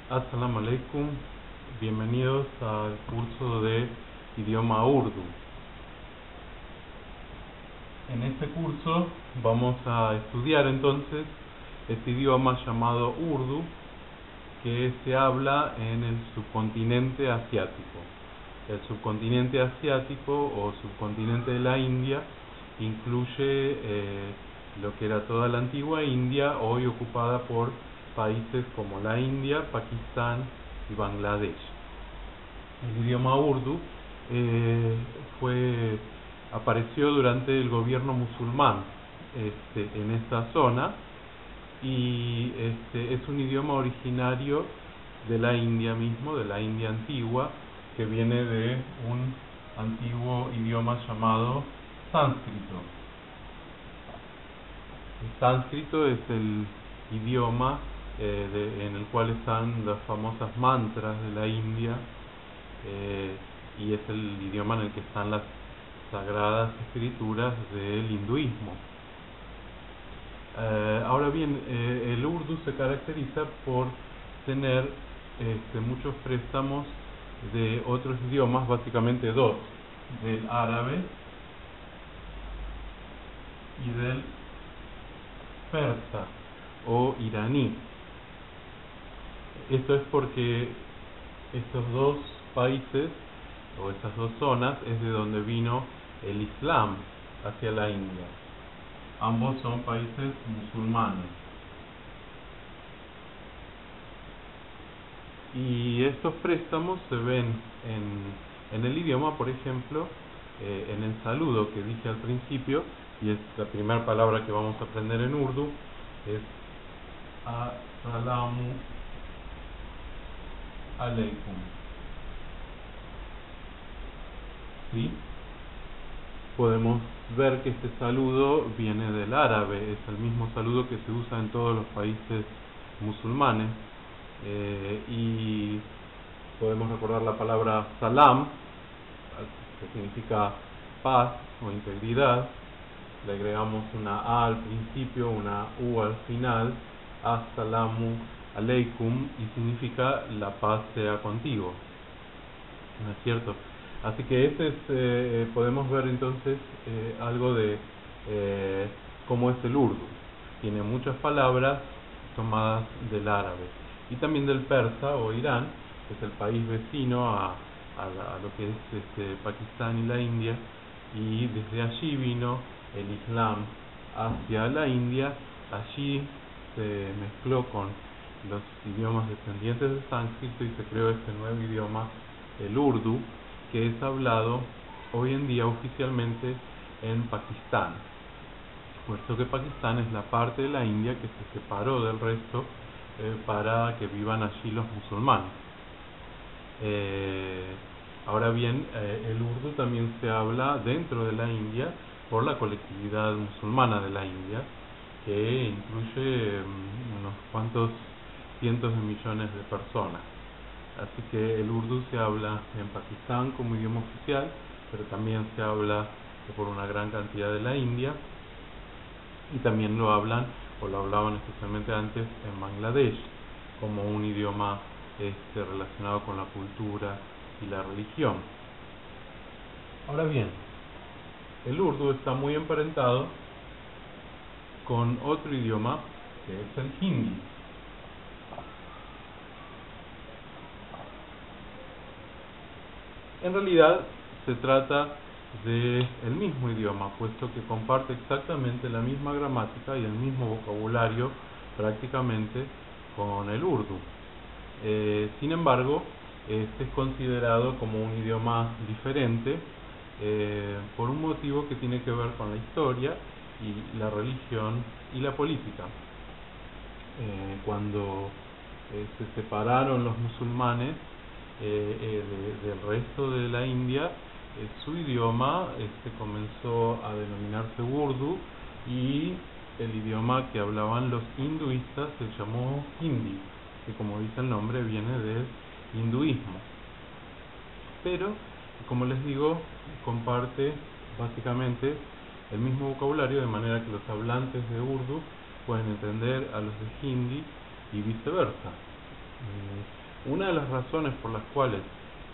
Assalamu alaikum, bienvenidos al curso de idioma urdu. En este curso vamos a estudiar entonces este idioma llamado urdu, que se habla en el subcontinente asiático. El subcontinente asiático o subcontinente de la India incluye lo que era toda la antigua India, hoy ocupada por países como la India, Pakistán y Bangladesh. El idioma urdu apareció durante el gobierno musulmán en esta zona y es un idioma originario de la India mismo, de la India antigua, que viene de un antiguo idioma llamado sánscrito. El sánscrito es el idioma en el cual están las famosas mantras de la India, y es el idioma en el que están las sagradas escrituras del hinduismo. Ahora bien, el urdu se caracteriza por tener muchos préstamos de otros idiomas, básicamente dos, del árabe y del persa o iraní. Esto es porque estos dos países o estas dos zonas es de donde vino el Islam hacia la India. Ambos son países musulmanes. Y estos préstamos se ven en el idioma, por ejemplo, en el saludo que dije al principio, y es la primera palabra que vamos a aprender en urdu, es Assalamu alaikum. ¿Sí? Podemos ver que este saludo viene del árabe, es el mismo saludo que se usa en todos los países musulmanes, y podemos recordar la palabra salam, que significa paz o integridad. Le agregamos una A al principio, una U al final, Assalamu alaikum, y significa la paz sea contigo, ¿no es cierto? Así que podemos ver entonces algo de cómo es el urdu. Tiene muchas palabras tomadas del árabe y también del persa o Irán, que es el país vecino a lo que es Pakistán y la India, y desde allí vino el Islam hacia la India. Allí se mezcló con los idiomas descendientes del sánscrito y se creó este nuevo idioma, el urdu, que es hablado hoy en día oficialmente en Pakistán, puesto que Pakistán es la parte de la India que se separó del resto para que vivan allí los musulmanes. Ahora bien, el urdu también se habla dentro de la India por la colectividad musulmana de la India, que incluye unos cuantos cientos de millones de personas. Así que el urdu se habla en Pakistán como idioma oficial, pero también se habla por una gran cantidad de la India, y también lo hablan, o lo hablaban especialmente antes, en Bangladesh, como un idioma relacionado con la cultura y la religión. Ahora bien, el urdu está muy emparentado con otro idioma, que es el hindi. En realidad se trata del mismo idioma, puesto que comparte exactamente la misma gramática y el mismo vocabulario prácticamente con el urdu. Sin embargo, este es considerado como un idioma diferente por un motivo que tiene que ver con la historia y la religión y la política. Cuando se separaron los musulmanes del resto de la India, su idioma comenzó a denominarse urdu, y el idioma que hablaban los hinduistas se llamó hindi, que, como dice el nombre, viene del hinduismo. Pero, como les digo, comparte básicamente el mismo vocabulario, de manera que los hablantes de urdu pueden entender a los de hindi y viceversa. Una de las razones por las cuales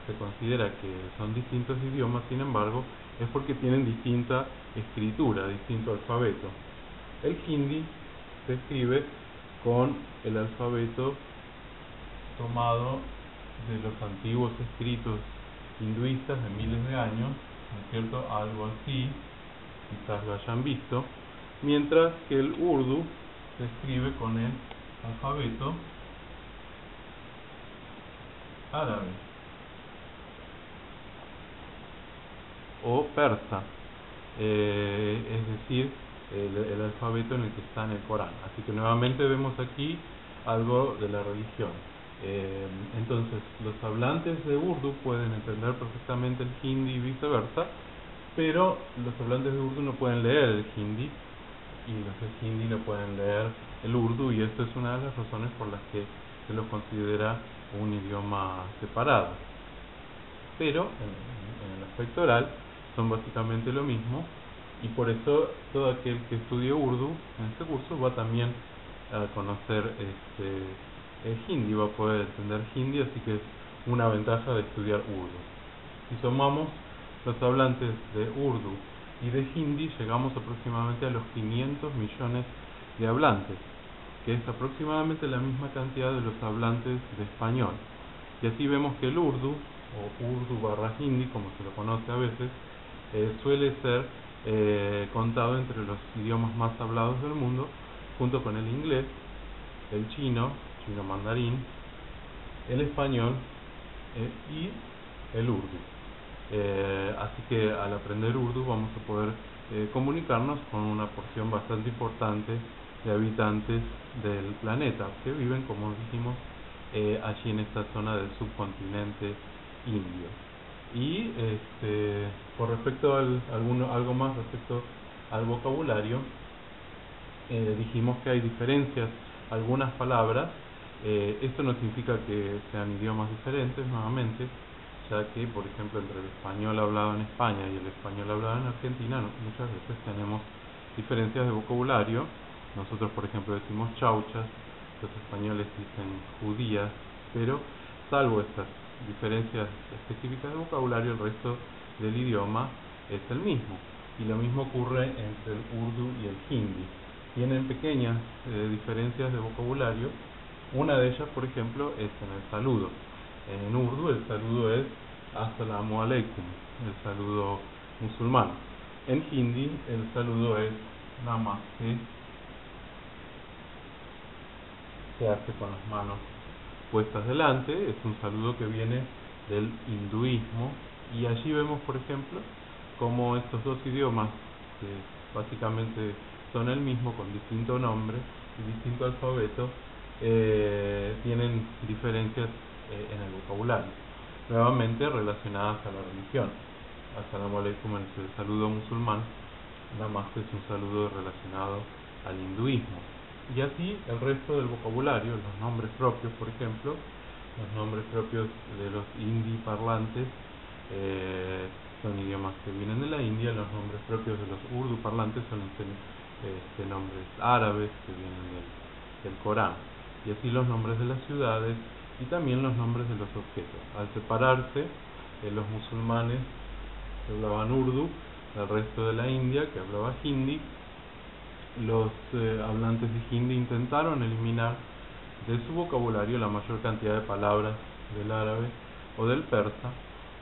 se considera que son distintos idiomas, sin embargo, es porque tienen distinta escritura, distinto alfabeto. El hindi se escribe con el alfabeto tomado de los antiguos escritos hinduistas de miles de años, ¿no es cierto? Algo así, quizás lo hayan visto, mientras que el urdu se escribe con el alfabeto árabe o persa, es decir, el alfabeto en el que está en el Corán. Así que nuevamente vemos aquí algo de la religión. Entonces, los hablantes de urdu pueden entender perfectamente el hindi y viceversa, pero los hablantes de urdu no pueden leer el hindi y los de hindi no pueden leer el urdu, y esto es una de las razones por las que se los considera un idioma separado. Pero en el aspecto oral son básicamente lo mismo, y por eso todo aquel que estudie urdu en este curso va también a conocer el hindi, va a poder entender hindi, así que es una ventaja de estudiar urdu. Si sumamos los hablantes de urdu y de hindi, llegamos aproximadamente a los 500 millones de hablantes, que es aproximadamente la misma cantidad de los hablantes de español. Y así vemos que el urdu, o urdu barra hindi, como se lo conoce a veces, suele ser contado entre los idiomas más hablados del mundo, junto con el inglés, el chino mandarín, el español y el urdu. Así que al aprender urdu vamos a poder comunicarnos con una porción bastante importante de habitantes del planeta que viven, como dijimos, allí en esta zona del subcontinente indio. Y por respecto algo más respecto al vocabulario, dijimos que hay diferencias, algunas palabras. Esto no significa que sean idiomas diferentes, nuevamente, ya que, por ejemplo, entre el español hablado en España y el español hablado en Argentina, muchas veces tenemos diferencias de vocabulario. Nosotros, por ejemplo, decimos chauchas, los españoles dicen judías, pero salvo estas diferencias específicas de vocabulario, el resto del idioma es el mismo. Y lo mismo ocurre entre el urdu y el hindi. Tienen pequeñas diferencias de vocabulario. Una de ellas, por ejemplo, es en el saludo. En urdu el saludo es Assalamu alaikum, el saludo musulmán. En hindi el saludo es Namaste, se hace con las manos puestas delante, es un saludo que viene del hinduismo, y allí vemos, por ejemplo, cómo estos dos idiomas, que básicamente son el mismo con distinto nombre y distinto alfabeto, tienen diferencias en el vocabulario, nuevamente relacionadas a la religión. Assalamu alaikum es el saludo musulmán, Namaste es un saludo relacionado al hinduismo. Y así el resto del vocabulario, los nombres propios, por ejemplo, los nombres propios de los hindi parlantes son idiomas que vienen de la India, los nombres propios de los urdu parlantes son nombres árabes que vienen del Corán, y así los nombres de las ciudades y también los nombres de los objetos. Al separarse, los musulmanes que hablaban urdu del resto de la India, que hablaba hindi, los hablantes de hindi intentaron eliminar de su vocabulario la mayor cantidad de palabras del árabe o del persa,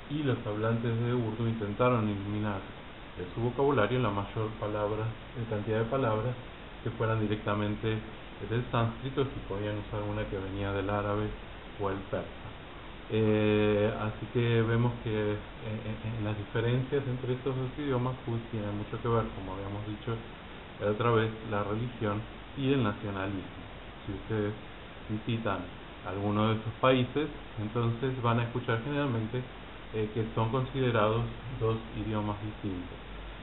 y los hablantes de urdu intentaron eliminar de su vocabulario la mayor cantidad de palabras que fueran directamente del sánscrito, si podían usar una que venía del árabe o el persa. Así que vemos que en las diferencias entre estos dos idiomas pues tiene mucho que ver, como habíamos dicho otra vez, la religión y el nacionalismo. Si ustedes visitan alguno de esos países, entonces van a escuchar generalmente que son considerados dos idiomas distintos,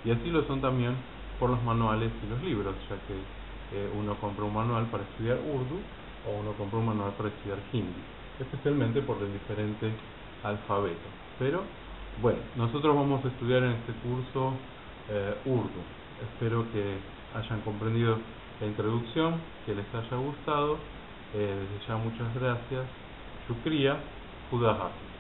y así lo son también por los manuales y los libros, ya que uno compra un manual para estudiar urdu o uno compra un manual para estudiar hindi, especialmente por el diferente alfabeto. Pero bueno, nosotros vamos a estudiar en este curso urdu. Espero que hayan comprendido la introducción, que les haya gustado. Desde ya muchas gracias Shukriya Khuda Hafiz.